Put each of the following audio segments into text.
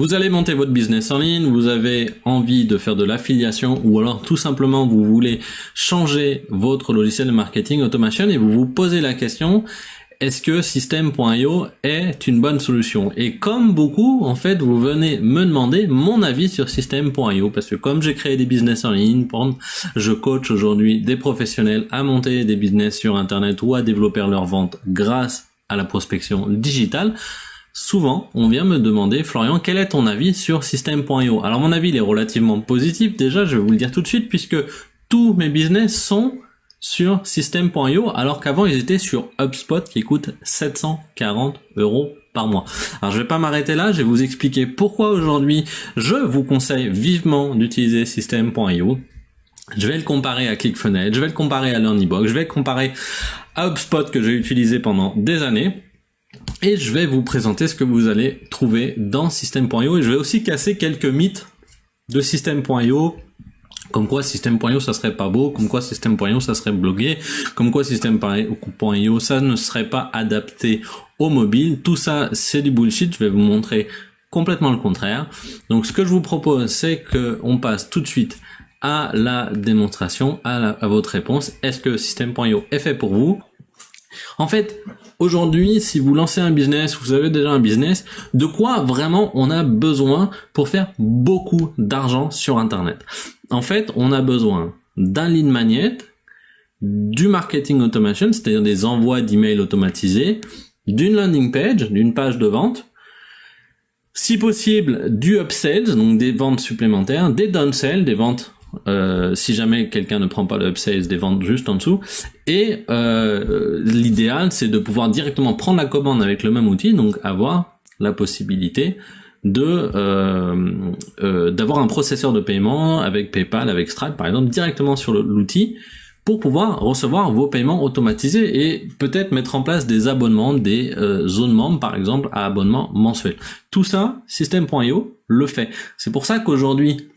Vous allez monter votre business en ligne, vous avez envie de faire de l'affiliation ou alors tout simplement vous voulez changer votre logiciel de marketing automation et vous vous posez la question, est-ce que System.io est une bonne solution? Et comme beaucoup, en fait, vous venez me demander mon avis sur System.io parce que comme j'ai créé des business en ligne, je coach aujourd'hui des professionnels à monter des business sur Internet ou à développer leur vente grâce à la prospection digitale. Souvent, on vient me demander, Florian, quel est ton avis sur System.io? Alors mon avis, il est relativement positif. Déjà, je vais vous le dire tout de suite, puisque tous mes business sont sur System.io, alors qu'avant, ils étaient sur HubSpot, qui coûte 740 € par mois. Alors, je vais pas m'arrêter là, je vais vous expliquer pourquoi aujourd'hui, je vous conseille vivement d'utiliser System.io. Je vais le comparer à ClickFunnels, je vais le comparer à LearnyBox, je vais le comparer à HubSpot que j'ai utilisé pendant des années. Et je vais vous présenter ce que vous allez trouver dans System.io et je vais aussi casser quelques mythes de System.io, comme quoi System.io ça serait pas beau, comme quoi System.io ça serait bloqué, comme quoi System.io ça ne serait pas adapté au mobile. Tout ça c'est du bullshit, je vais vous montrer complètement le contraire. Donc ce que je vous propose c'est qu'on passe tout de suite à la démonstration, à votre réponse. Est-ce que System.io est fait pour vous? En fait, aujourd'hui, si vous lancez un business, vous avez déjà un business, de quoi vraiment on a besoin pour faire beaucoup d'argent sur Internet? En fait, on a besoin d'un lead magnet, du marketing automation, c'est-à-dire des envois d'emails automatisés, d'une landing page, d'une page de vente, si possible du upsells, donc des ventes supplémentaires, des downsells, des ventes si jamais quelqu'un ne prend pas le upsales, des ventes juste en dessous, et l'idéal c'est de pouvoir directement prendre la commande avec le même outil, donc avoir la possibilité de d'avoir un processeur de paiement avec PayPal, avec Stripe par exemple, directement sur l'outil pour pouvoir recevoir vos paiements automatisés et peut-être mettre en place des abonnements, des zones membres par exemple à abonnement mensuel. Tout ça, System.io le fait. C'est pour ça qu'aujourd'hui,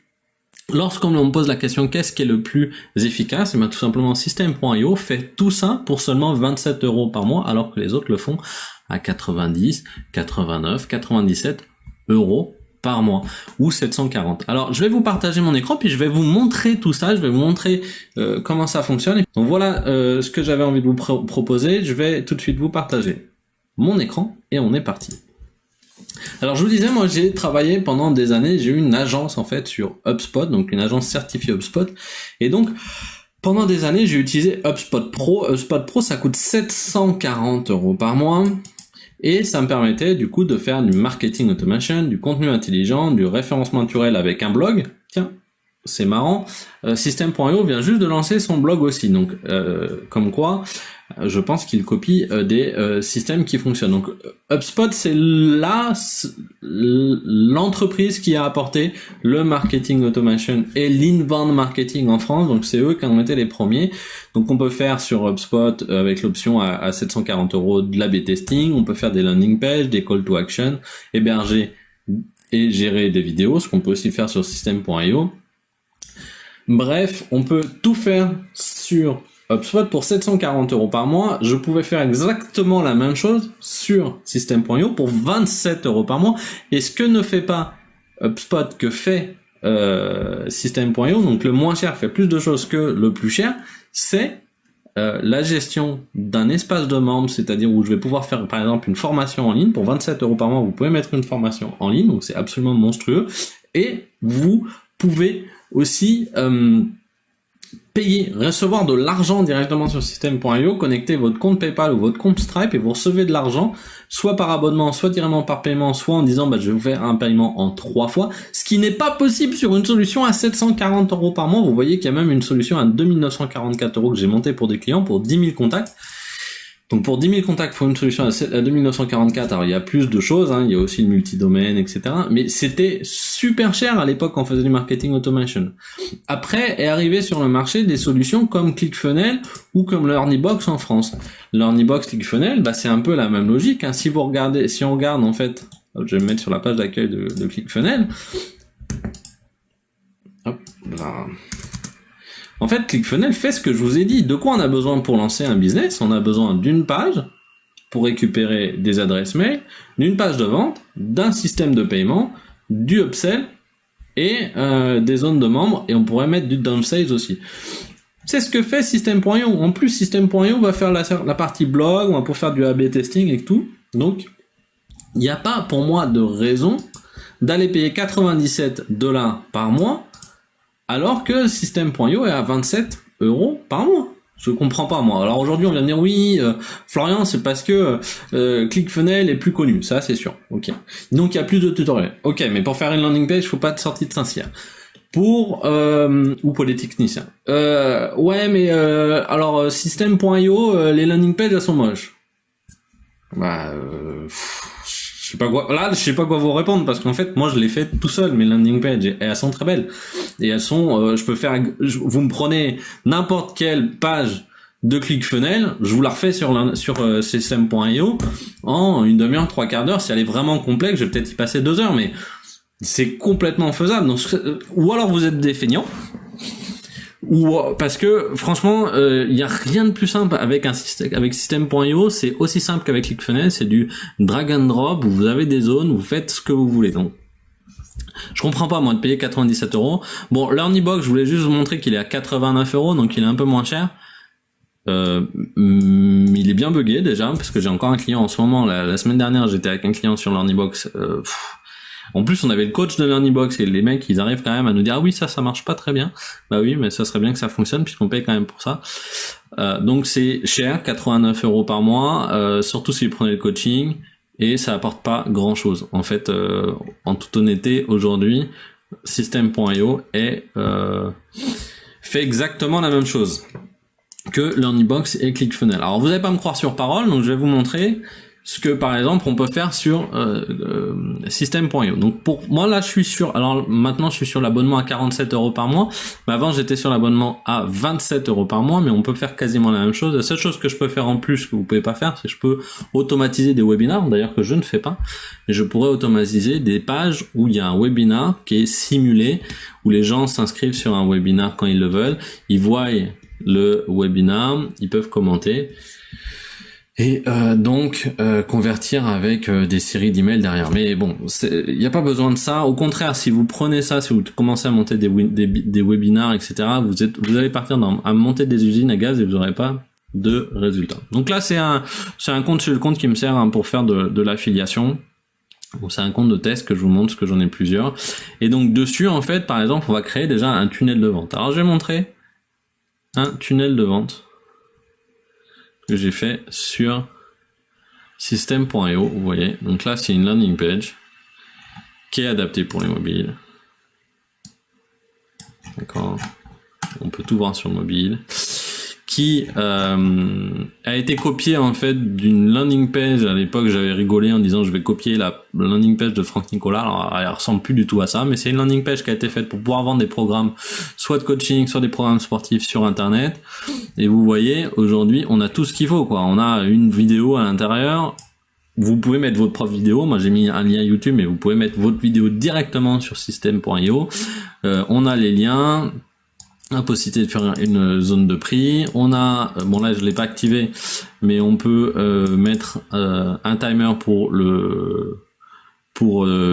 lorsqu'on me pose la question qu'est-ce qui est le plus efficace, et bien tout simplement System.io fait tout ça pour seulement 27 € par mois, alors que les autres le font à 90, 89, 97 € par mois, ou 740. Alors je vais vous partager mon écran, puis je vais vous montrer tout ça, je vais vous montrer comment ça fonctionne. Donc voilà ce que j'avais envie de vous proposer, je vais tout de suite vous partager mon écran, et on est parti. Alors je vous disais, moi j'ai travaillé pendant des années, j'ai eu une agence en fait sur HubSpot, donc une agence certifiée HubSpot, et donc pendant des années j'ai utilisé HubSpot Pro. HubSpot Pro ça coûte 740 € par mois, et ça me permettait du coup de faire du marketing automation, du contenu intelligent, du référencement naturel avec un blog. Tiens, c'est marrant, System.io vient juste de lancer son blog aussi, donc comme quoi je pense qu'il copie des systèmes qui fonctionnent. Donc HubSpot c'est l'entreprise qui a apporté le marketing automation et l'inbound marketing en France, donc c'est eux qui en étaient les premiers. Donc on peut faire sur HubSpot avec l'option à 740 € de l'A/B testing, on peut faire des landing pages, des call to action, héberger et gérer des vidéos, ce qu'on peut aussi faire sur System.io. Bref, on peut tout faire sur HubSpot pour 740 € par mois. Je pouvais faire exactement la même chose sur System.io pour 27 € par mois. Et ce que ne fait pas HubSpot que fait System.io, donc le moins cher fait plus de choses que le plus cher, c'est la gestion d'un espace de membres, c'est-à-dire où je vais pouvoir faire par exemple une formation en ligne. Pour 27 € par mois, vous pouvez mettre une formation en ligne, donc c'est absolument monstrueux. Et vous pouvez aussi payer, recevoir de l'argent directement sur System.io, connecter votre compte PayPal ou votre compte Stripe et vous recevez de l'argent, soit par abonnement, soit directement par paiement, soit en disant je vais vous faire un paiement en 3 fois, ce qui n'est pas possible sur une solution à 740 € par mois. Vous voyez qu'il y a même une solution à 2944 € que j'ai montée pour des clients pour 10 000 contacts. Donc pour 10 000 contacts, il faut une solution à 2944. Alors il y a plus de choses, il y a aussi le multidomaine, etc. Mais c'était super cher à l'époque quand on faisait du marketing automation. Après est arrivé sur le marché des solutions comme ClickFunnels ou comme LearnyBox en France. LearnyBox, ClickFunnels, c'est un peu la même logique. Si on regarde en fait, je vais me mettre sur la page d'accueil de ClickFunnels. Hop là. En fait, ClickFunnels fait ce que je vous ai dit. De quoi on a besoin pour lancer un business? On a besoin d'une page pour récupérer des adresses mail, d'une page de vente, d'un système de paiement, du upsell et des zones de membres, et on pourrait mettre du downside aussi. C'est ce que fait System.io. En plus, System.io va faire la partie blog, on va pour faire du A/B testing et tout. Donc, il n'y a pas pour moi de raison d'aller payer $97 par mois alors que System.io est à 27 € par mois. Je comprends pas, moi. Alors aujourd'hui, on vient de dire oui, Florian, c'est parce que ClickFunnels est plus connu. Ça, c'est sûr. Ok. Donc, il y a plus de tutoriels. Ok, mais pour faire une landing page, il faut pas de sortie de Saint-Cyr. Ou pour les techniciens. Ouais, mais alors System.io, les landing pages, elles sont moches. Bah, je sais pas quoi. Là, je sais pas quoi vous répondre parce qu'en fait, moi, je l'ai fait tout seul mes landing pages et elles sont très belles. Et elles sont, je peux faire. Vous me prenez n'importe quelle page de ClickFunnels, je vous la refais sur System.io en une demi-heure, 3/4 d'heure. Si elle est vraiment complexe, je vais peut-être y passer 2 heures, mais c'est complètement faisable. Donc, ou alors vous êtes des feignants. Ou parce que franchement, il y a rien de plus simple avec System.io, c'est aussi simple qu'avec ClickFunnels, c'est du drag and drop, vous avez des zones, vous faites ce que vous voulez. Donc je comprends pas moi de payer 97 €. Bon, l'Earnybox, je voulais juste vous montrer qu'il est à 89 €, donc il est un peu moins cher. Il est bien buggé déjà parce que j'ai encore un client en ce moment. La semaine dernière, j'étais avec un client sur l'Earnybox. En plus, on avait le coach de l'Earnybox et les mecs, ils arrivent quand même à nous dire ah oui, ça marche pas très bien. Bah oui, mais ça serait bien que ça fonctionne puisqu'on paye quand même pour ça. Donc c'est cher, 89 € par mois, surtout si vous prenez le coaching, et ça apporte pas grand chose. En fait, en toute honnêteté, aujourd'hui, System.io fait exactement la même chose que l'Earnybox et ClickFunnels. Alors vous n'allez pas me croire sur parole, donc je vais vous montrer ce que par exemple on peut faire sur System.io. Donc pour moi là maintenant je suis sur l'abonnement à 47 € par mois, mais avant j'étais sur l'abonnement à 27 € par mois, mais on peut faire quasiment la même chose. La seule chose que je peux faire en plus que vous pouvez pas faire, c'est que je peux automatiser des webinars, d'ailleurs que je ne fais pas, mais je pourrais automatiser des pages où il y a un webinar qui est simulé, où les gens s'inscrivent sur un webinar quand ils le veulent, ils voient le webinar, ils peuvent commenter et donc convertir avec des séries d'emails derrière. Mais bon, il n'y a pas besoin de ça. Au contraire, si vous prenez ça, si vous commencez à monter des webinars, etc., vous allez partir à monter des usines à gaz et vous n'aurez pas de résultats. Donc là, c'est un compte chez le compte qui me sert pour faire de l'affiliation. Donc c'est un compte de test que je vous montre, parce que j'en ai plusieurs. Et donc dessus, en fait, par exemple, on va créer déjà un tunnel de vente. Alors je vais montrer un tunnel de vente que j'ai fait sur System.io, vous voyez. Donc là, c'est une landing page qui est adaptée pour les mobiles. D'accord. On peut tout voir sur le mobile. Qui a été copiée en fait d'une landing page. À l'époque, j'avais rigolé en disant je vais copier la landing page de Franck Nicolas. Alors, elle ressemble plus du tout à ça, mais c'est une landing page qui a été faite pour pouvoir vendre des programmes, soit de coaching, soit des programmes sportifs sur Internet. Et vous voyez, aujourd'hui, on a tout ce qu'il faut, quoi. On a une vidéo à l'intérieur. Vous pouvez mettre votre propre vidéo. Moi, j'ai mis un lien YouTube, mais vous pouvez mettre votre vidéo directement sur System.io. On a les liens. La possibilité de faire une zone de prix. On a, bon là je l'ai pas activé, mais on peut mettre un timer pour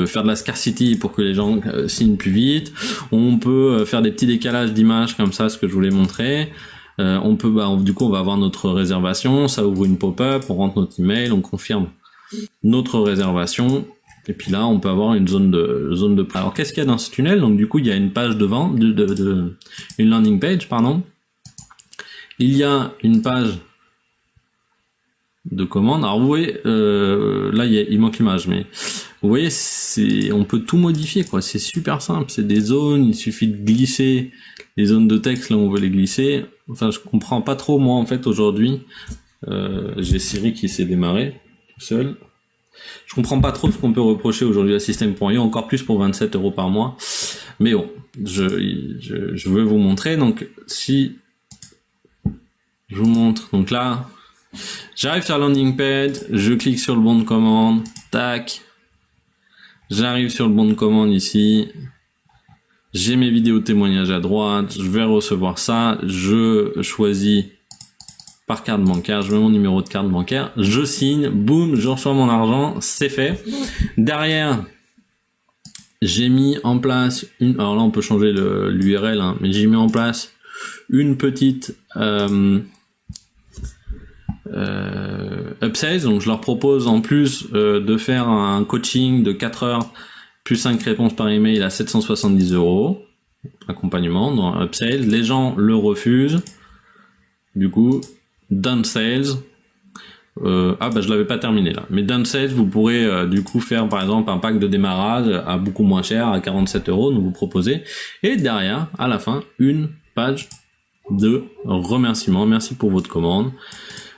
faire de la scarcity pour que les gens signent plus vite. On peut faire des petits décalages d'images comme ça, ce que je voulais montrer. On peut, du coup on va avoir notre réservation, ça ouvre une pop-up, on rentre notre email, on confirme notre réservation. Et puis là, on peut avoir une zone de prix. Alors, qu'est-ce qu'il y a dans ce tunnel? Donc, du coup, il y a une page de vente, une landing page, pardon. Il y a une page de commande. Alors, vous voyez, là, il manque l'image, mais vous voyez, on peut tout modifier, quoi. C'est super simple. C'est des zones. Il suffit de glisser les zones de texte là où on veut les glisser. Enfin, je comprends pas trop, moi, en fait, aujourd'hui. J'ai Siri qui s'est démarré tout seul. Je comprends pas trop ce qu'on peut reprocher aujourd'hui à System.io, encore plus pour 27 € par mois. Mais bon, je veux vous montrer. Donc, si je vous montre, donc là, j'arrive sur la landing page, je clique sur le bon de commande, tac. J'arrive sur le bon de commande ici. J'ai mes vidéos témoignages à droite, je vais recevoir ça, je choisis par carte bancaire, je mets mon numéro de carte bancaire, je signe, boum, je reçois mon argent, c'est fait. Derrière, j'ai mis en place alors là on peut changer l'URL, hein, mais j'ai mis en place une petite upsales, donc je leur propose en plus de faire un coaching de 4 heures plus 5 réponses par email à 770 €, accompagnement dans upsales. Les gens le refusent, du coup downsales. Je l'avais pas terminé là, mais downsales, vous pourrez du coup faire par exemple un pack de démarrage à beaucoup moins cher, à 47 €, donc vous proposez, et derrière à la fin une page de remerciement, merci pour votre commande.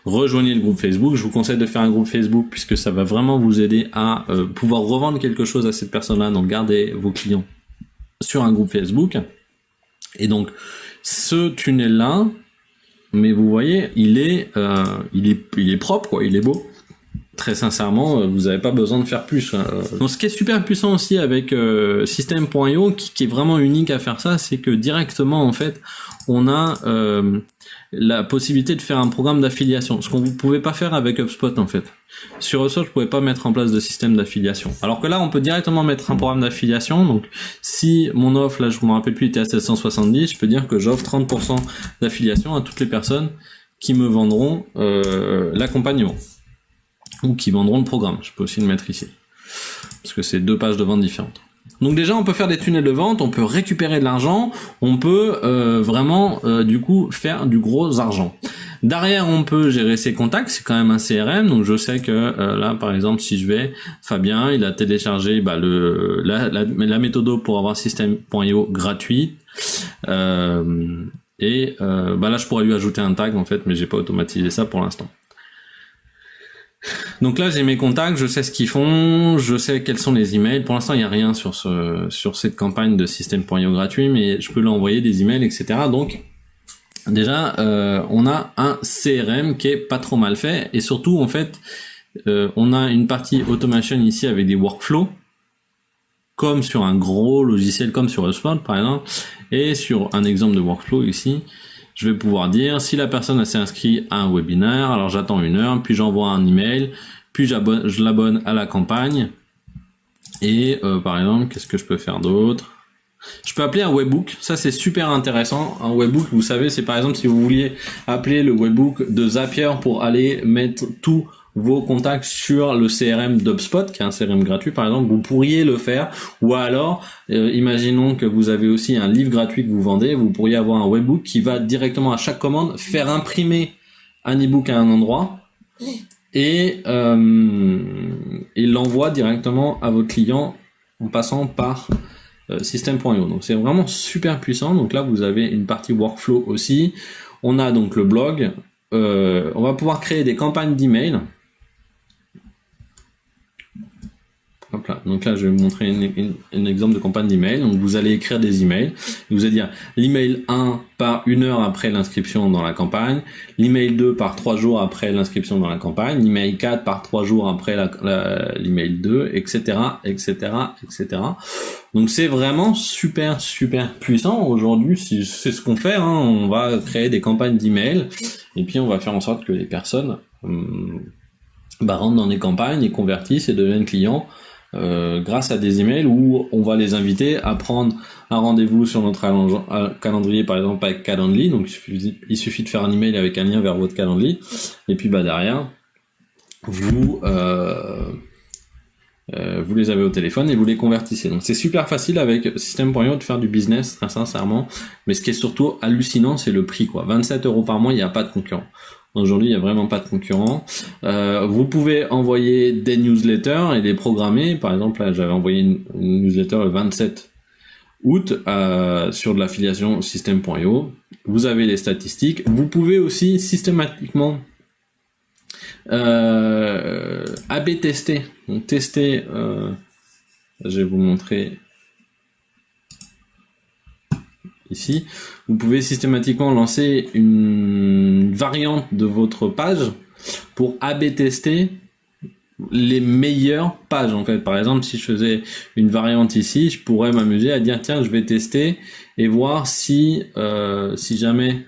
Rejoignez le groupe Facebook. Je vous conseille de faire un groupe Facebook puisque ça va vraiment vous aider à pouvoir revendre quelque chose à cette personne-là. Donc gardez vos clients sur un groupe Facebook. Et donc ce tunnel-là, mais vous voyez, il est propre, quoi. Il est beau. Très sincèrement, vous n'avez pas besoin de faire plus. Donc, ce qui est super puissant aussi avec System.io, qui est vraiment unique à faire ça, c'est que directement, en fait, on a la possibilité de faire un programme d'affiliation, ce qu'on ne pouvait pas faire avec HubSpot, en fait. Sur HubSpot, je ne pouvais pas mettre en place de système d'affiliation. Alors que là, on peut directement mettre un programme d'affiliation. Donc, si mon offre, là, je ne me rappelle plus, était à 770, je peux dire que j'offre 30% d'affiliation à toutes les personnes qui me vendront l'accompagnement ou qui vendront le programme. Je peux aussi le mettre ici, parce que c'est 2 pages de vente différentes. Donc déjà, on peut faire des tunnels de vente, on peut récupérer de l'argent, on peut vraiment du coup faire du gros argent. Derrière, on peut gérer ses contacts, c'est quand même un CRM, donc je sais que là, par exemple, si je vais, Fabien, il a téléchargé la méthode pour avoir System.io gratuit, là, je pourrais lui ajouter un tag en fait, mais j'ai pas automatisé ça pour l'instant. Donc là, j'ai mes contacts, je sais ce qu'ils font, je sais quels sont les emails. Pour l'instant, il n'y a rien sur cette campagne de System.io gratuit, mais je peux leur envoyer des emails, etc. Donc, déjà, on a un CRM qui est pas trop mal fait, et surtout, en fait, on a une partie automation ici avec des workflows, comme sur un gros logiciel, comme sur HubSpot, par exemple, et sur un exemple de workflow ici, je vais pouvoir dire si la personne s'est inscrite à un webinaire, alors j'attends 1 heure, puis j'envoie un email, puis je l'abonne à la campagne. Et par exemple, qu'est-ce que je peux faire d'autre? Je peux appeler un webbook, ça c'est super intéressant. Un webbook, vous savez, c'est par exemple si vous vouliez appeler le webbook de Zapier pour aller mettre tous vos contacts sur le CRM d'HubSpot, qui est un CRM gratuit par exemple, vous pourriez le faire. Ou alors, imaginons que vous avez aussi un livre gratuit que vous vendez, vous pourriez avoir un webbook qui va directement à chaque commande faire imprimer un ebook à un endroit et l'envoie directement à votre client en passant par System.io. Donc c'est vraiment super puissant. Donc là vous avez une partie workflow aussi. On a donc le blog. On va pouvoir créer des campagnes d'email. Hop là. Donc là, je vais vous montrer un exemple de campagne d'email. Donc vous allez écrire des emails. Vous allez dire l'email 1 part 1 heure après l'inscription dans la campagne, l'email 2 part 3 jours après l'inscription dans la campagne, l'email 4 part 3 jours après l'email 2, etc., etc., etc. Donc c'est vraiment super puissant. Aujourd'hui, c'est ce qu'on fait. On va créer des campagnes d'email et puis on va faire en sorte que les personnes rentrent dans des campagnes et convertissent et deviennent clients. Grâce à des emails où on va les inviter à prendre un rendez-vous sur notre calendrier, par exemple avec Calendly. Donc il suffit de faire un email avec un lien vers votre Calendly et puis derrière vous les avez au téléphone et vous les convertissez. Donc c'est super facile avec System.io de faire du business, très sincèrement. Mais ce qui est surtout hallucinant, c'est le prix, quoi. 27 € par mois, il n'y a pas de concurrent. Aujourd'hui, il n'y a vraiment pas de concurrent. Vous pouvez envoyer des newsletters et les programmer. Par exemple, là, j'avais envoyé une newsletter le 27 août sur de l'affiliation System.io. Vous avez les statistiques. Vous pouvez aussi systématiquement A/B tester. Donc tester, je vais vous montrer ici. Vous pouvez systématiquement lancer une variante de votre page pour A/B tester les meilleures pages. En fait, par exemple, si je faisais une variante ici, je pourrais m'amuser à dire tiens, je vais tester et voir si jamais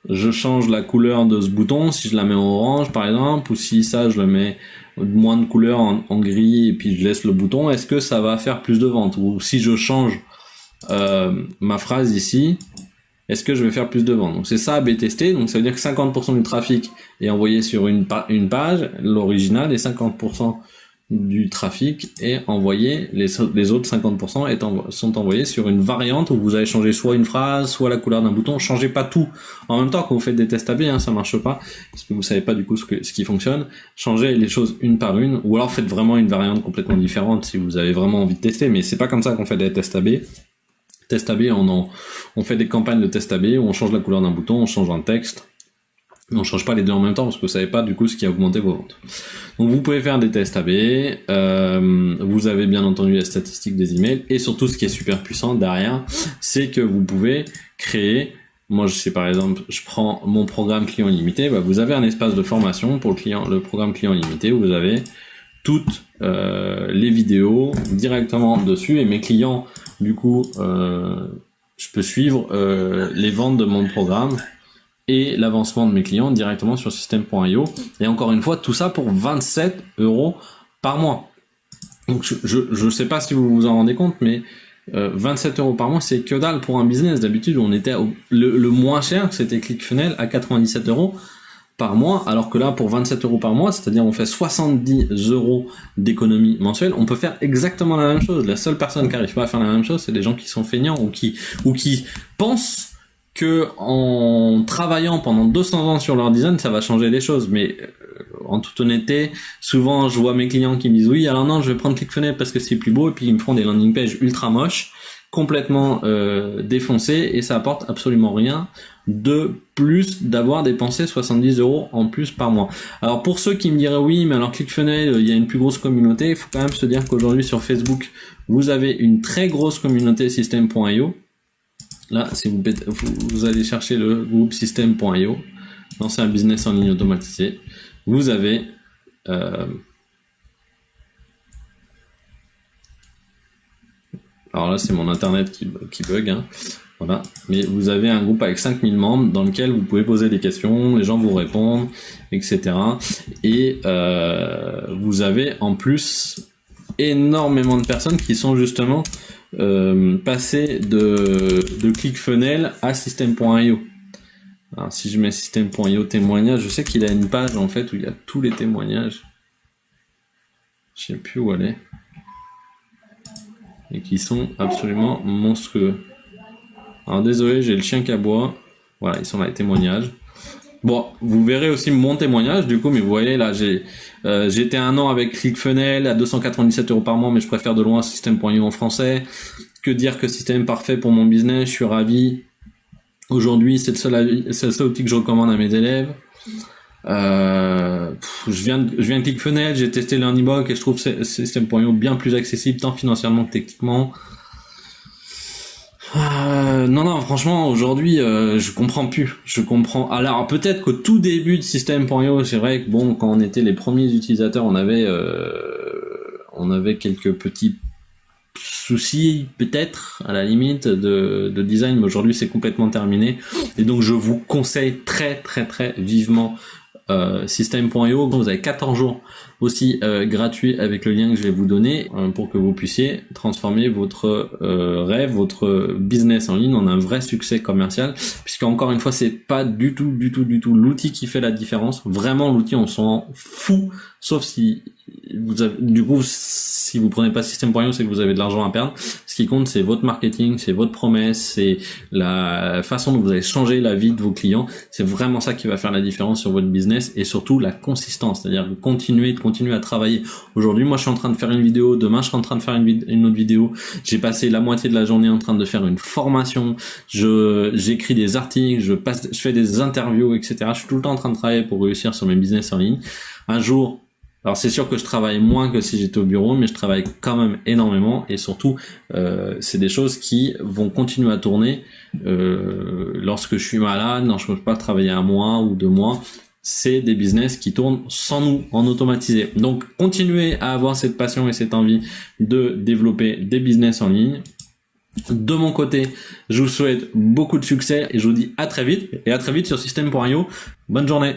je change la couleur de ce bouton, si je la mets en orange par exemple, ou si ça je le mets moins de couleur en gris et puis je laisse le bouton, est-ce que ça va faire plus de ventes? Ou si je change ma phrase ici, est-ce que je vais faire plus de ventes? Donc c'est ça B tester, donc ça veut dire que 50% du trafic est envoyé sur une page, l'original, et 50% du trafic est envoyé, les autres 50% sont envoyés sur une variante où vous allez changer soit une phrase, soit la couleur d'un bouton. Changez pas tout en même temps quand vous faites des tests AB, ça marche pas, parce que vous savez pas du coup ce qui fonctionne. Changez les choses une par une, ou alors faites vraiment une variante complètement différente si vous avez vraiment envie de tester, mais c'est pas comme ça qu'on fait des tests AB. Test AB, on fait des campagnes de test AB où on change la couleur d'un bouton, on change un texte. On change pas les deux en même temps parce que vous savez pas du coup ce qui a augmenté vos ventes. Donc vous pouvez faire des tests AB, vous avez bien entendu les statistiques des emails, et surtout ce qui est super puissant derrière, c'est que vous pouvez créer, moi je sais par exemple, je prends mon programme client limité, vous avez un espace de formation pour le programme client limité où vous avez toutes les vidéos directement dessus, et mes clients du coup je peux suivre les ventes de mon programme et l'avancement de mes clients directement sur System.io. Et encore une fois, tout ça pour 27 € par mois. Donc je sais pas si vous vous en rendez compte, mais 27 € par mois, c'est que dalle pour un business. D'habitude, on était le moins cher, c'était ClickFunnels à 97 € par mois, alors que là, pour 27 € par mois, c'est-à-dire on fait 70 € d'économie mensuelle, on peut faire exactement la même chose. La seule personne qui n'arrive pas à faire la même chose, c'est des gens qui sont feignants ou qui pensent que en travaillant pendant 200 ans sur leur design, ça va changer les choses. Mais en toute honnêteté, souvent je vois mes clients qui me disent oui, alors non, je vais prendre ClickFunnels parce que c'est plus beau, et puis ils me font des landing pages ultra moches, complètement défoncées, et ça apporte absolument rien de plus d'avoir dépensé 70 € en plus par mois. Alors pour ceux qui me diraient oui, mais alors ClickFunnels, il y a une plus grosse communauté, il faut quand même se dire qu'aujourd'hui sur Facebook, vous avez une très grosse communauté System.io. Là, si vous allez chercher le groupe System.io, lancer un business en ligne automatisé, vous avez alors là, c'est mon internet qui bug, voilà. Mais vous avez un groupe avec 5000 membres dans lequel vous pouvez poser des questions, les gens vous répondent, etc. Et vous avez en plus énormément de personnes qui sont justement passer de ClickFunnels à System.io. Alors si je mets System.io témoignage, je sais qu'il a une page en fait où il y a tous les témoignages. Je sais plus où elle est. Et qui sont absolument monstrueux. Alors désolé, j'ai le chien qui aboie. Voilà, ils sont là les témoignages. Bon, vous verrez aussi mon témoignage du coup, mais vous voyez là, j'étais 1 an avec ClickFunnels à 297 € par mois, mais je préfère de loin System.io en français. Que dire que System parfait pour mon business, je suis ravi. Aujourd'hui, c'est le seul outil que je recommande à mes élèves. Je viens de ClickFunnels, j'ai testé l'Unibok et je trouve System.io bien plus accessible tant financièrement que techniquement. Non, franchement, aujourd'hui, je comprends plus. Alors, peut-être qu'au tout début de System.io, c'est vrai que bon, quand on était les premiers utilisateurs, on avait quelques petits soucis, peut-être, à la limite, de design, mais aujourd'hui, c'est complètement terminé. Et donc, je vous conseille très, très, très vivement System.io. Vous avez 14 jours aussi gratuits avec le lien que je vais vous donner pour que vous puissiez transformer votre rêve, votre business en ligne en un vrai succès commercial, puisque encore une fois c'est pas du tout l'outil qui fait la différence. Vraiment l'outil on s'en fout, sauf si si vous prenez pas System.io, c'est que vous avez de l'argent à perdre. Ce qui compte, c'est votre marketing, c'est votre promesse, c'est la façon dont vous allez changer la vie de vos clients. C'est vraiment ça qui va faire la différence sur votre business, et surtout la consistance, c'est-à-dire continuer à travailler. Aujourd'hui, moi, je suis en train de faire une vidéo. Demain, je serai en train de faire une autre vidéo. J'ai passé la moitié de la journée en train de faire une formation. J'écris des articles, je fais des interviews, etc. Je suis tout le temps en train de travailler pour réussir sur mes business en ligne. Un jour, alors c'est sûr que je travaille moins que si j'étais au bureau, mais je travaille quand même énormément, et surtout c'est des choses qui vont continuer à tourner lorsque je suis malade, lorsque je peux pas travailler 1 mois ou 2 mois. C'est des business qui tournent sans nous, en automatisé. Donc continuez à avoir cette passion et cette envie de développer des business en ligne. De mon côté, je vous souhaite beaucoup de succès et je vous dis à très vite sur System.io. Bonne journée.